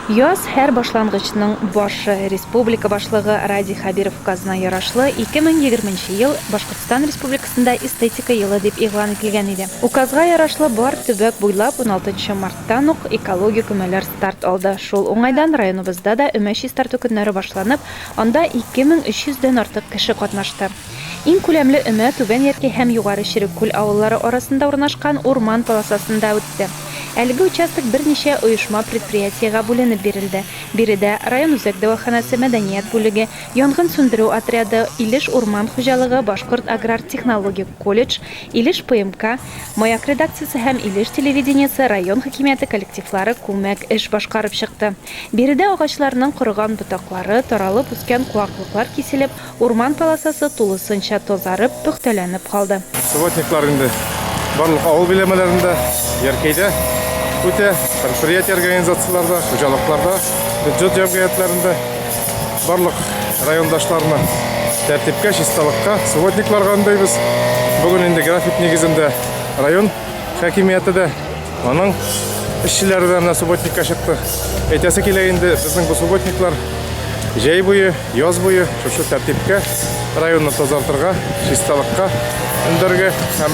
Яз һәр башлангычның башы. Республика башлыгы Ради Хабиров указына ярашлы 2020 ел Башкортстан Республикасында эстетика елы дип игълан ителгән иде. Указга ярашлы бар төбәк буйлап 16 марттан ук экология көмәләр старт алды. Шул уңайдан районыбызда да өмә чистарту көннәре башланып, анда 2300дән артык кеше катнашты. Иң күләмле өмә Түбән Яркәй һәм Югары Ширекүл авыллары арасында урнашкан урман полосасында үтте. Әлеге участок берничә оешма предприятиягә бүленеп бирелде. Биредә район үзәк дәваханәсе, мәдәният бүлеге, янгын сүндерү отряды, Илеш урман хуҗалыгы, Башкорт аграр технологик колледж, Илеш ПМК, Маяк редакциясе һәм Илеш телевидениесе район хакимияте коллективлары күмәк эш башкарып чыкты. Биредә агачларның корыган ботаклары, таралып үскән куаклыклар киселеп, урман полосасы тулысынча тазарып, пөхтәләнеп калды. Субботниклар инде барлык авыл биләмәләрендә, Яркәйдә үтә предприятие организацияларда, хуҗалыкларда, бюджет җәмгыятьләрендә барлык райондашларны тәртипкә, чисталыкка, субботникларга андайбыз. Бүген инде график нигезендә район хакимияте дә, аның эшчеләре дә менә субботникка чыкты. Әйтәсе килә инде безнең бу субботниклар җәй буе, яз буе шушы тәртипкә, районны тазартырга, чисталыкка үндәргә һәм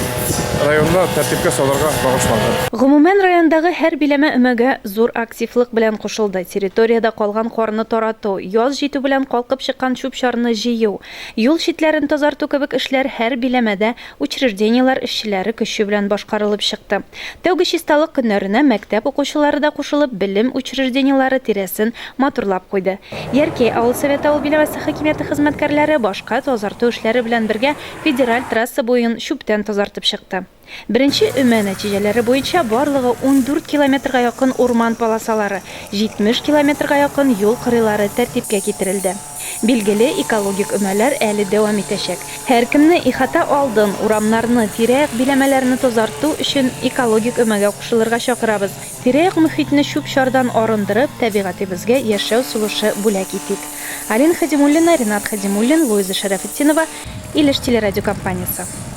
районда тәртипкә салырга багышланган. Гомумән райондагы һәр биләмә өмәгә зур активлык белән кушылды. Территориядә калган карны тарату, яз җитү белән калкып чыккан чүп-чарны җыю, юл читләрен тазарту кебек эшләр һәр биләмәдә учреждениелар эшчеләре көче белән башкарылып чыкты. Тәүге чисталык көннәренә мәктәп укучылары да кушылып, белем учреждениелары тирәсен матурлап куйды. Яркәй авыл советы авыл биләмәсе хакимияте хезмәткәрләре башка тазарту эшләре белән бергә федераль трасса буен чүптән тазартып чыкты. Беренче өмә нәтиҗәләре буенча барлыгы 14 километрга якын урман полосалары, 70 километрга якын юл кырыйлары тәртипкә китерелде. Билгеле, экологик өмәләр әле дәвам итәчәк. Һәр кемне ихата алдын, урамнарны, тирә-як биләмәләрне тазарту өчен экологик өмәгә кушылырга чакырабыз. Тирә-як мөхитне чүп-чардан арындырып, табигатыбызга яшәү сулышы бүләк итик. Алин Хадимуллина, Ринат Хадимуллин, Луиза Шарафетдинова, Илеш телерадиокомпаниясе.